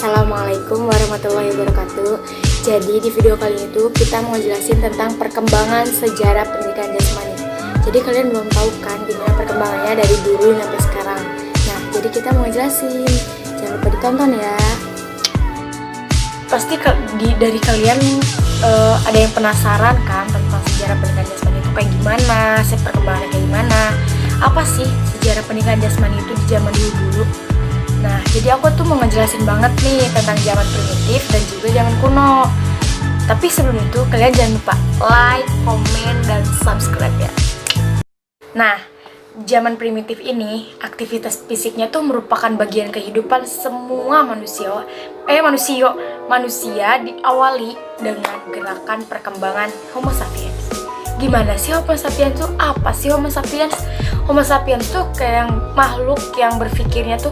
Assalamualaikum warahmatullahi wabarakatuh. Jadi di video kali ini tuh kita mau jelasin tentang perkembangan sejarah pendidikan jasmani. Jadi kalian belum tahu kan gimana perkembangannya dari dulu sampai sekarang. Nah, jadi kita mau jelasin. Jangan lupa ditonton ya. Pasti dari kalian ada yang penasaran kan tentang sejarah pendidikan jasmani itu kayak gimana, perkembangannya kayak gimana. Apa sih sejarah pendidikan jasmani itu di zaman dulu? Nah, jadi aku tuh mau ngejelasin banget nih tentang zaman primitif dan juga zaman kuno. Tapi sebelum itu, kalian jangan lupa like, komen, dan subscribe ya. Nah, zaman primitif ini, aktivitas fisiknya tuh merupakan bagian kehidupan semua manusia diawali dengan gerakan perkembangan Homo sapiens. Gimana sih Homo sapiens tuh? Apa sih Homo sapiens? Homo sapiens tuh kayak makhluk yang berpikirnya tuh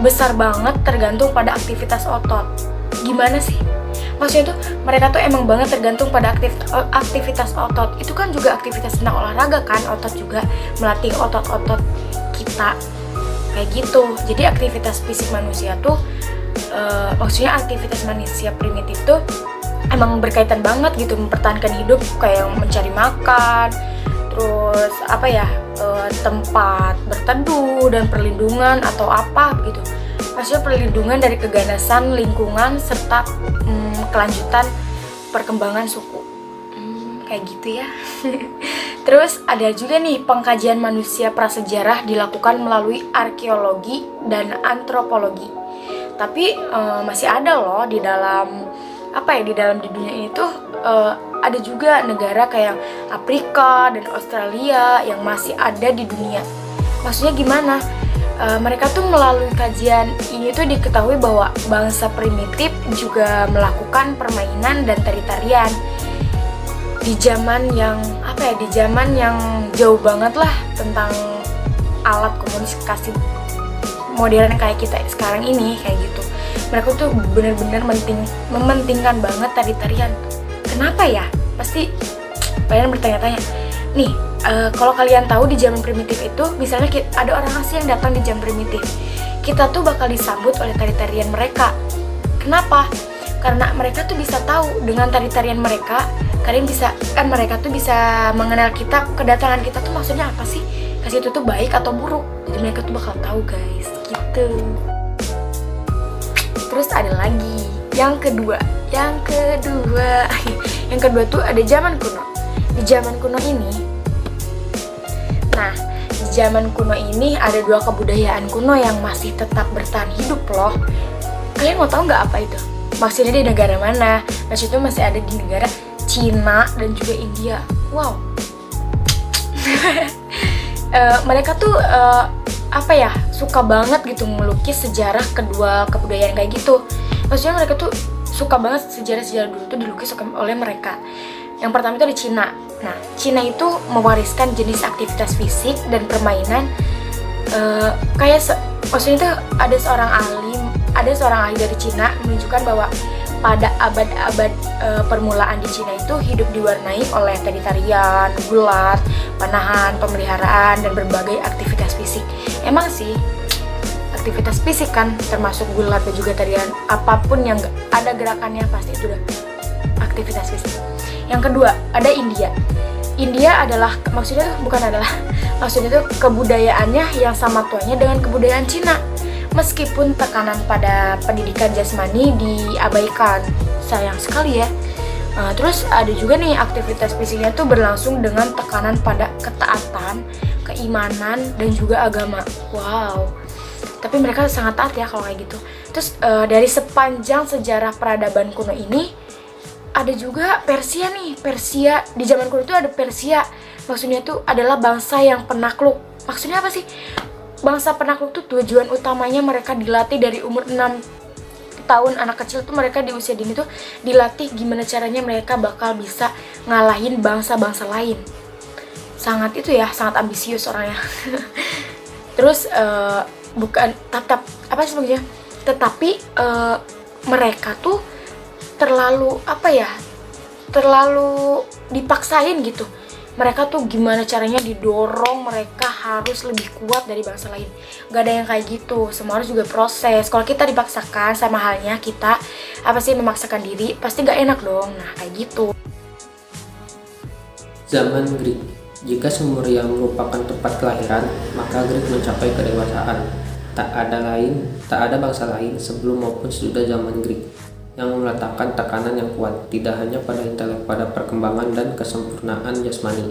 besar banget, tergantung pada aktivitas otot. Gimana sih? Maksudnya tuh mereka tuh emang banget tergantung pada aktivitas otot. Itu kan juga aktivitas tentang olahraga kan, otot juga melatih otot-otot kita kayak gitu. Jadi aktivitas fisik manusia tuh maksudnya aktivitas manusia primitif tuh emang berkaitan banget gitu, mempertahankan hidup, kayak mencari makan, terus tempat berteduh dan perlindungan atau apa gitu. Maksudnya perlindungan dari keganasan lingkungan serta kelanjutan perkembangan suku. Kayak gitu ya. Terus ada juga nih pengkajian manusia prasejarah dilakukan melalui arkeologi dan antropologi. Tapi masih ada loh di dalam di dunia ini tuh ada juga negara kayak Afrika dan Australia yang masih ada di dunia. Maksudnya gimana? Mereka tuh melalui kajian ini tuh diketahui bahwa bangsa primitif juga melakukan permainan dan tari-tarian di zaman yang jauh banget lah tentang alat komunikasi modern kayak kita sekarang ini kayak gitu. Mereka tuh benar-benar mementingkan banget tari-tarian. Kenapa ya? Pasti kalian bertanya-tanya. Nih, kalau kalian tahu di zaman primitif itu, misalnya ada orang asing yang datang di zaman primitif, kita tuh bakal disambut oleh tari-tarian mereka. Kenapa? Karena mereka tuh bisa tahu dengan tari-tarian mereka, mereka tuh bisa mengenal kita, kedatangan kita tuh maksudnya apa sih? Kasih itu tuh baik atau buruk. Jadi mereka tuh bakal tahu guys, gitu. Terus ada lagi yang kedua tuh ada zaman kuno. Di zaman kuno ini ada dua kebudayaan kuno yang masih tetap bertahan hidup loh. Kalian mau tahu nggak apa itu? Maksudnya di negara mana? Maksudnya masih ada di negara Cina dan juga India. Wow. Mereka tuh suka banget gitu melukis sejarah kedua kebudayaan kayak gitu. Maksudnya mereka tuh suka banget sejarah dulu tuh dilukis oleh mereka. Yang pertama itu ada Cina. Nah, Cina itu mewariskan jenis aktivitas fisik dan permainan maksudnya itu ada seorang ahli dari Cina menunjukkan bahwa pada abad-abad permulaan di Cina itu hidup diwarnai oleh tari-tarian, gulat, panahan, pemeliharaan, dan berbagai aktivitas fisik. Emang sih, aktivitas fisik kan termasuk gulat dan juga tarian, apapun yang ada gerakannya pasti itu udah aktivitas fisik. Yang kedua, ada India. India maksudnya tuh kebudayaannya yang sama tuanya dengan kebudayaan Cina. Meskipun tekanan pada pendidikan jasmani diabaikan, sayang sekali ya. Terus ada juga nih aktivitas fisiknya tuh berlangsung dengan tekanan pada ketaatan, keimanan, dan juga agama. Wow. Tapi mereka sangat taat ya kalau kayak gitu. Terus dari sepanjang sejarah peradaban kuno ini ada juga Persia nih. Persia di zaman kuno itu ada Persia. Maksudnya tuh adalah bangsa yang penakluk. Maksudnya apa sih? Bangsa penakluk tuh tujuan utamanya mereka dilatih dari umur 6 tahun. Anak kecil tuh mereka di usia dini tuh dilatih gimana caranya mereka bakal bisa ngalahin bangsa-bangsa lain. Sangat ambisius orangnya. Terus tetapi mereka tuh terlalu dipaksain gitu. mereka tuh gimana caranya didorong mereka harus lebih kuat dari bangsa lain. Gak ada yang kayak gitu, semua harus juga proses. Kalau kita dipaksakan, sama halnya kita memaksakan diri, pasti gak enak dong. Nah kayak gitu. Zaman Greek. Jika Sumeria merupakan tempat kelahiran, maka Greek mencapai kedewasaan. Tak ada bangsa lain sebelum maupun sesudah zaman Greek yang meletakkan tekanan yang kuat tidak hanya pada intelek, pada perkembangan dan kesempurnaan jasmani.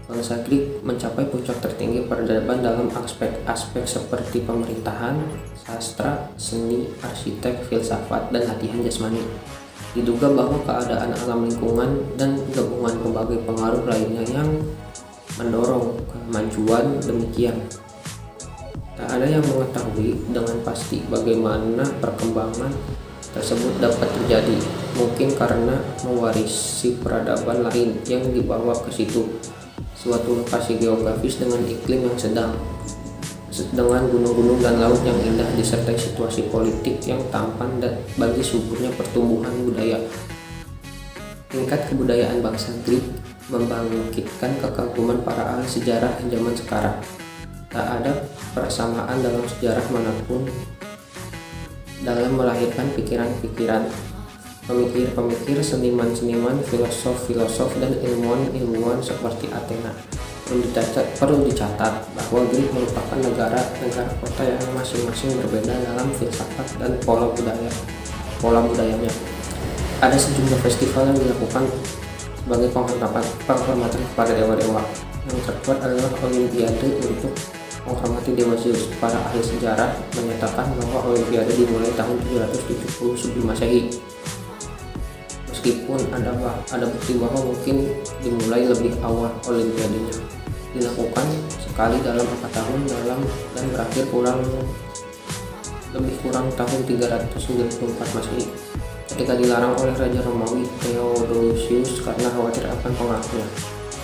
Bangsa Greek mencapai puncak tertinggi peradaban dalam aspek-aspek seperti pemerintahan, sastra, seni, arsitek, filsafat, dan latihan jasmani. Diduga bahwa keadaan alam lingkungan dan gabungan berbagai pengaruh lainnya yang mendorong kemajuan demikian. Tak ada yang mengetahui dengan pasti bagaimana perkembangan tersebut dapat terjadi. Mungkin karena mewarisi peradaban lain yang dibawa ke situ. Suatu lokasi geografis dengan iklim yang sedang, dengan gunung-gunung dan laut yang indah, disertai situasi politik yang tampan dan bagi suburnya pertumbuhan budaya. Tingkat kebudayaan bangsa Greek membangkitkan kekaguman para ahli sejarah zaman sekarang. Tak ada persamaan dalam sejarah manapun dalam melahirkan pikiran-pikiran, pemikir-pemikir, seniman-seniman, filosof-filosof, dan ilmuwan-ilmuwan seperti Athena. Perlu dicatat bahwa Greek merupakan negara kota yang masing-masing berbeda dalam filsafat dan pola budayanya. Ada sejumlah festival yang dilakukan sebagai penghormatan kepada dewa-dewa. Yang terkuat adalah Olimpiade untuk menghormati dewa Zeus. Para ahli sejarah menyatakan bahwa Olimpiade dimulai tahun 770 sebelum Masehi. Meskipun ada bukti bahwa mungkin dimulai lebih awal Olimpiadenya. Dilakukan sekali dalam 4 tahun dan berakhir lebih kurang tahun 394 Masehi ketika dilarang oleh Raja Romawi Theodosius karena khawatir akan pengaruhnya.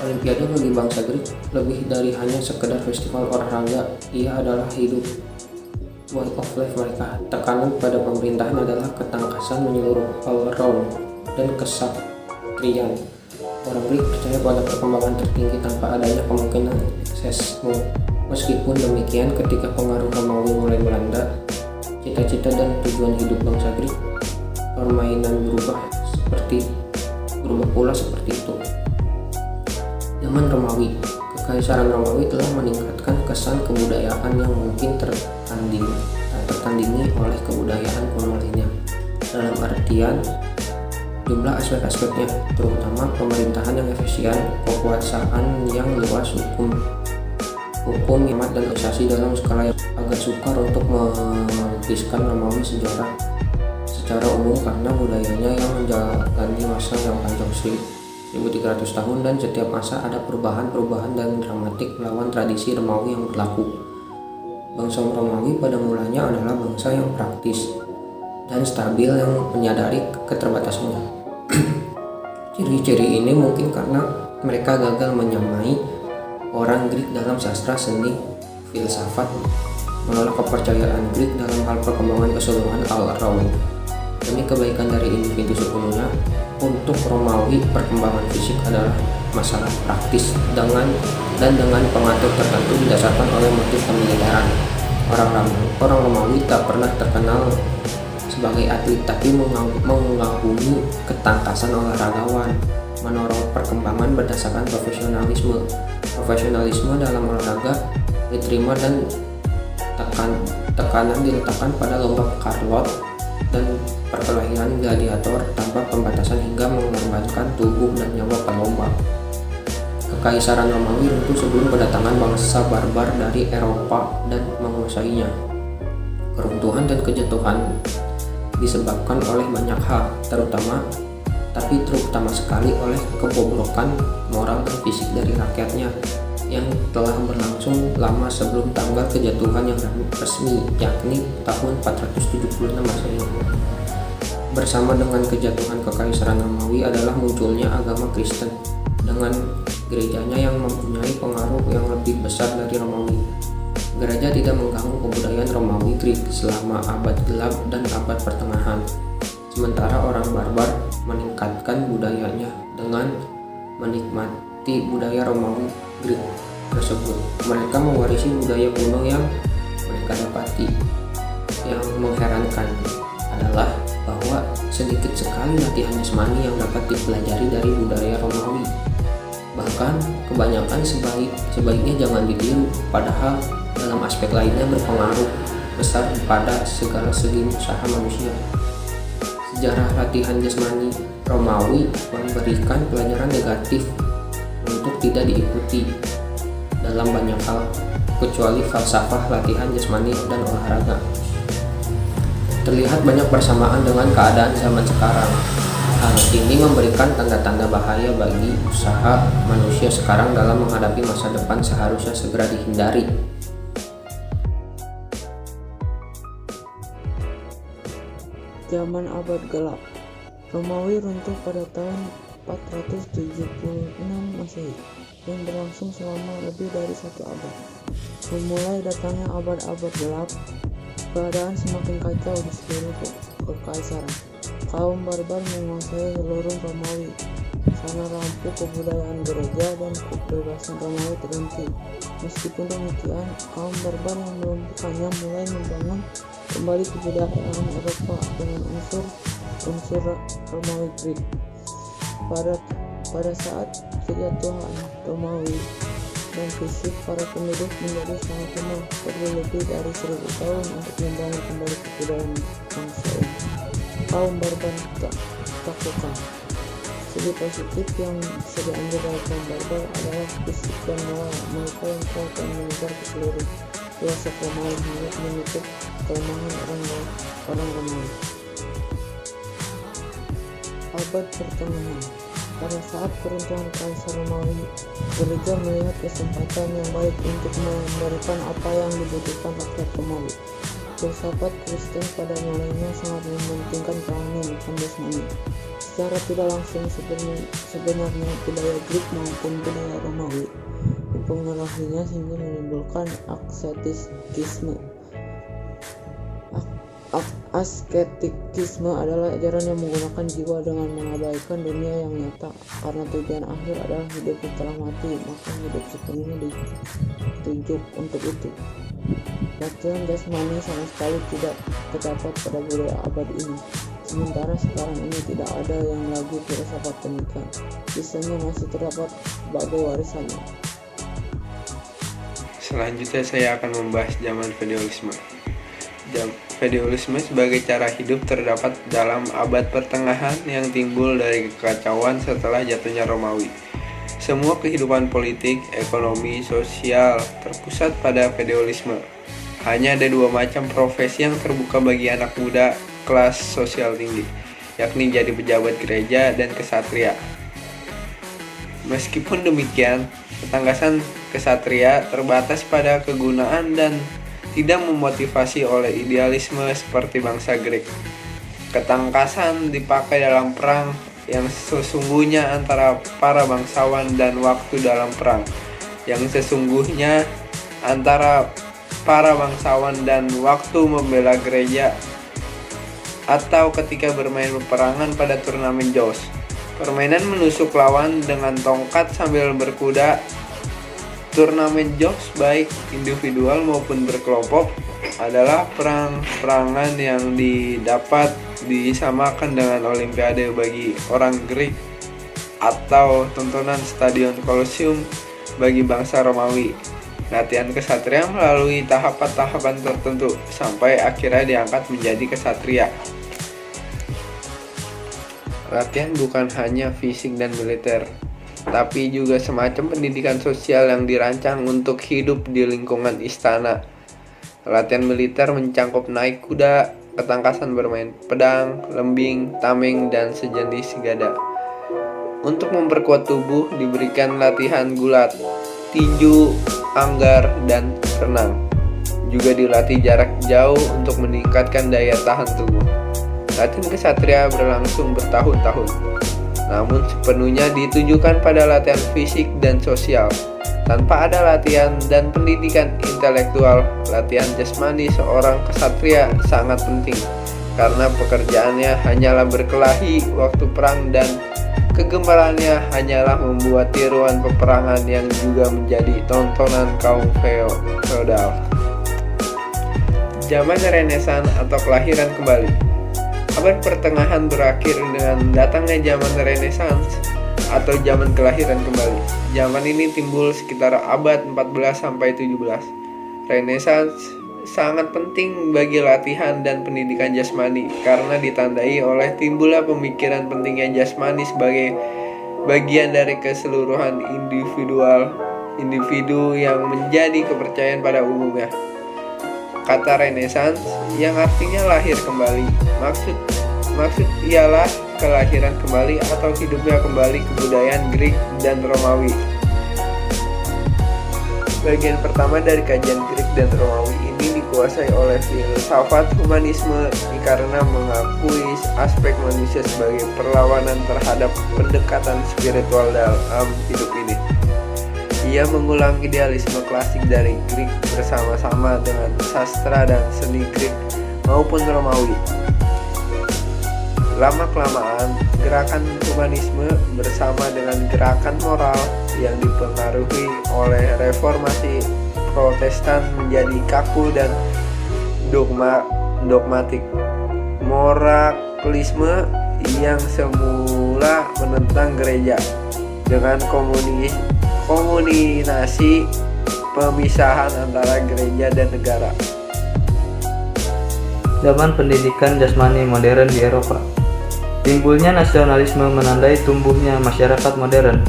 Olimpiade bagi bangsa Greek lebih dari hanya sekedar festival olahraga, ia adalah hidup, way of life mereka. Tekanan pada pemerintahan adalah ketangkasan menyeluruh, all around, dan kesatrian. Orang Greek percaya pada perkembangan tertinggi tanpa adanya kemungkinan eksesmu. Meskipun demikian, ketika pengaruh Romawi mulai melanda, cita-cita dan tujuan hidup bangsa Greek, permainan berubah pula seperti itu. Zaman Romawi, Kekaisaran Romawi telah meningkatkan kesan kebudayaan yang mungkin tak tertandingi oleh kebudayaan kuno lainnya. Dalam artian jumlah aspek-aspeknya, terutama pemerintahan yang efisien, kekuasaan yang luas, hukum hemat, dan organisasi dalam skala yang agak sukar untuk melukiskan Romawi secara umum karena budayanya yang menjalani masa yang panjang 1300 tahun, dan setiap masa ada perubahan dan dramatik melawan tradisi Romawi yang berlaku. Bangsa Romawi pada mulanya adalah bangsa yang praktis dan stabil yang menyadari keterbatasannya. Ciri-ciri ini mungkin karena mereka gagal menyamai orang Greek dalam sastra, seni, filsafat, menolak kepercayaan Greek dalam hal perkembangan keseluruhan all-around. Demi kebaikan dari individu sepenuhnya, untuk Romawi perkembangan fisik adalah masalah praktis dengan pengatur tertentu didasarkan oleh motif kemiliteran. Orang Romawi tak pernah terkenal sebagai atlet, tapi mengagumi ketangkasan olaragawan, mendorong perkembangan berdasarkan profesionalisme dalam olahraga diterima, dan tekanan diletakkan pada lomba karlot dan perkelahian gladiator tanpa pembatasan hingga mengorbankan tubuh dan nyawa pelomba. Kekaisaran Romawi runtuh sebelum kedatangan bangsa barbar dari Eropa dan menguasainya. Keruntuhan dan kejatuhan disebabkan oleh banyak hal, terutama sekali oleh kebobrokan moral dan fisik dari rakyatnya yang telah berlangsung lama sebelum tanggal kejatuhan yang resmi, yakni tahun 476 Masehi. Bersama dengan kejatuhan Kekaisaran Romawi adalah munculnya agama Kristen dengan gerejanya yang mempunyai pengaruh yang lebih besar dari Romawi. Gereja tidak mengganggu kebudayaan Romawi Greek selama abad gelap dan abad pertengahan, sementara orang barbar meningkatkan budayanya dengan menikmati mengikuti budaya Romawi Greek tersebut. Mereka mewarisi budaya kuno yang mereka dapati. Yang mengherankan adalah bahwa sedikit sekali latihan jasmani yang dapat dipelajari dari budaya Romawi. Bahkan kebanyakan sebaiknya jangan ditiru, padahal dalam aspek lainnya berpengaruh besar pada segala segi usaha manusia. Sejarah latihan jasmani Romawi memberikan pelajaran negatif untuk tidak diikuti dalam banyak hal, kecuali falsafah latihan jasmani dan olahraga. Terlihat banyak persamaan dengan keadaan zaman sekarang. Hal ini memberikan tanda-tanda bahaya bagi usaha manusia sekarang dalam menghadapi masa depan seharusnya segera dihindari. Zaman abad gelap. Romawi runtuh pada tahun 476 Masehi yang berlangsung selama lebih dari 1 abad. Memulai datangnya abad-abad gelap, keadaan semakin kacau di seluruh kekaisaran. Kaum barbar menguasai seluruh Romawi. Sana rampuk kebudayaan gereja dan kebebasan Romawi terhenti. Meskipun demikian, kaum barbar yang melumpuhkannya mulai membangun kembali kebudayaan Eropa dengan unsur Romawi Greek. Pada saat kejatuhan Romawi dan fisik para penduduk menjadi sangat lemah, perlu lebih dari 1000 tahun untuk membangun kembali kebudayaan bangsa ini. Kaum barbar taklukkan. Segi positif yang bisa diambil dari kaum barbar adalah fisik dan moral mereka yang kuat dan menyebar ke seluruh pelosok Romawi hingga menutup kelemahan orang Romawi. Abad pertengahan. Pada saat keruntuhan Kaisar Romawi, gereja melihat kesempatan yang baik untuk memberikan apa yang dibutuhkan rakyat Romawi. Filsafat Kristen pada mulanya sangat mementingkan kerohanian dan jasmani. Secara tidak langsung sebenarnya budaya Greek maupun budaya Romawi mempengaruhinya sehingga menimbulkan asketisme. Asketisme adalah ajaran yang menggunakan jiwa dengan mengabaikan dunia yang nyata. Karena tujuan akhir adalah hidup setelah mati, maka hidup sepenuhnya ditunjuk untuk itu. Latihan jasmani sama sekali tidak terdapat pada budaya abad ini. Sementara sekarang ini tidak ada yang lagi filsafat demikian. Sisanya masih terdapat sebagai warisannya. Selanjutnya saya akan membahas zaman feodalisme. Feodalisme sebagai cara hidup terdapat dalam abad pertengahan yang timbul dari kekacauan setelah jatuhnya Romawi. Semua kehidupan politik, ekonomi, sosial terpusat pada feodalisme. Hanya ada 2 macam profesi yang terbuka bagi anak muda kelas sosial tinggi, yakni jadi pejabat gereja dan kesatria. Meskipun demikian, ketangkasan kesatria terbatas pada kegunaan dan tidak memotivasi oleh idealisme seperti bangsa Grek. Ketangkasan dipakai dalam perang yang sesungguhnya antara para bangsawan dan waktu dalam perang yang sesungguhnya antara para bangsawan dan waktu membela gereja, atau ketika bermain peperangan pada turnamen Joust. Permainan menusuk lawan dengan tongkat sambil berkuda. Turnamen Joust baik individual maupun berkelompok adalah perang-perangan yang dapat disamakan dengan olimpiade bagi orang Greek atau tontonan stadion Kolosium bagi bangsa Romawi. Latihan kesatria melalui tahapan-tahapan tertentu sampai akhirnya diangkat menjadi kesatria. Latihan bukan hanya fisik dan militer, tapi juga semacam pendidikan sosial yang dirancang untuk hidup di lingkungan istana. Latihan militer mencangkup naik kuda, ketangkasan bermain pedang, lembing, tameng, dan sejenis gada. Untuk memperkuat tubuh diberikan latihan gulat, tinju, anggar, dan renang. Juga dilatih jarak jauh untuk meningkatkan daya tahan tubuh. Latihan kesatria berlangsung bertahun-tahun, namun sepenuhnya ditujukan pada latihan fisik dan sosial. Tanpa ada latihan dan pendidikan intelektual, latihan jasmani seorang kesatria sangat penting, karena pekerjaannya hanyalah berkelahi waktu perang dan Kegemarannya hanyalah membuat tiruan peperangan yang juga menjadi tontonan kaum feodal. Zaman Renaissance atau kelahiran kembali. Abad pertengahan berakhir dengan datangnya zaman Renaissance atau zaman kelahiran kembali. Zaman ini timbul sekitar abad 14 sampai 17. Renaissance sangat penting bagi latihan dan pendidikan jasmani karena ditandai oleh timbulnya pemikiran pentingnya jasmani sebagai bagian dari keseluruhan individu yang menjadi kepercayaan pada umumnya. Kata Renaissance yang artinya lahir kembali, maksud ialah kelahiran kembali atau hidupnya kembali kebudayaan Greek dan Romawi. Bagian pertama dari kajian Greek dan Romawi ini dikuasai oleh filsafat humanisme karena mengakui aspek manusia sebagai perlawanan terhadap pendekatan spiritual dalam hidup ini. Ia mengulang idealisme klasik dari Greek bersama-sama dengan sastra dan seni Greek maupun Romawi. Lama-kelamaan, gerakan humanisme bersama dengan gerakan moral yang dipengaruhi oleh reformasi Protestan menjadi kaku dan dogmatik. Moralisme yang semula menentang gereja dengan kombinasi pemisahan antara gereja dan negara. Zaman pendidikan jasmani modern di Eropa. Timbulnya nasionalisme menandai tumbuhnya masyarakat modern.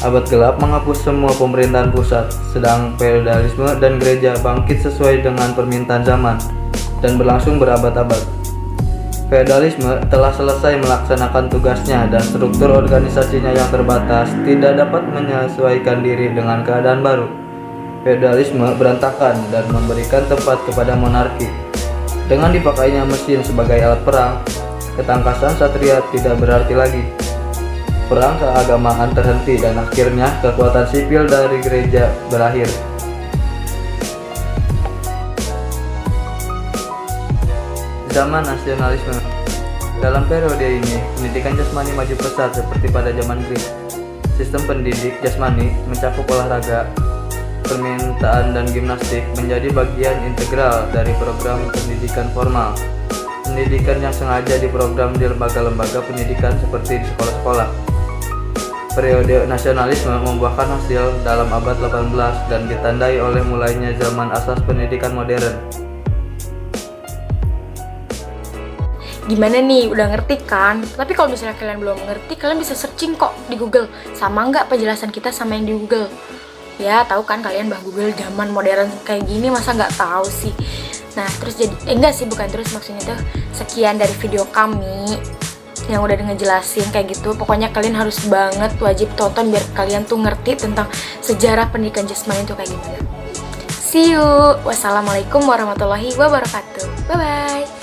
Abad gelap menghapus semua pemerintahan pusat, sedang feodalisme dan gereja bangkit sesuai dengan permintaan zaman dan berlangsung berabad-abad. Feodalisme telah selesai melaksanakan tugasnya dan struktur organisasinya yang terbatas tidak dapat menyesuaikan diri dengan keadaan baru. Feodalisme berantakan dan memberikan tempat kepada monarki. Dengan dipakainya mesin sebagai alat perang, ketangkasan satria tidak berarti lagi. Perang keagamaan terhenti dan akhirnya kekuatan sipil dari gereja berakhir. Zaman nasionalisme. Dalam periode ini, pendidikan jasmani maju pesat seperti pada zaman Greek. Sistem pendidik jasmani mencakup olahraga, permintaan dan gimnastik menjadi bagian integral dari program pendidikan formal. Pendidikan yang sengaja diprogram di lembaga-lembaga pendidikan seperti di sekolah-sekolah. Periode nasionalisme membuahkan hasil dalam abad 18 dan ditandai oleh mulainya zaman asas pendidikan modern. Gimana nih, udah ngerti kan? Tapi kalau misalnya kalian belum ngerti, kalian bisa searching kok di Google. Sama nggak penjelasan kita sama yang di Google? Ya, tahu kan kalian bah Google zaman modern kayak gini, masa nggak tahu sih? Nah, terus jadi, enggak sih, bukan terus, maksudnya tuh sekian dari video kami yang udah ngejelasin kayak gitu. Pokoknya kalian harus banget wajib tonton biar kalian tuh ngerti tentang sejarah pendidikan jasmani itu kayak gimana. See you. Wassalamualaikum warahmatullahi wabarakatuh. Bye bye.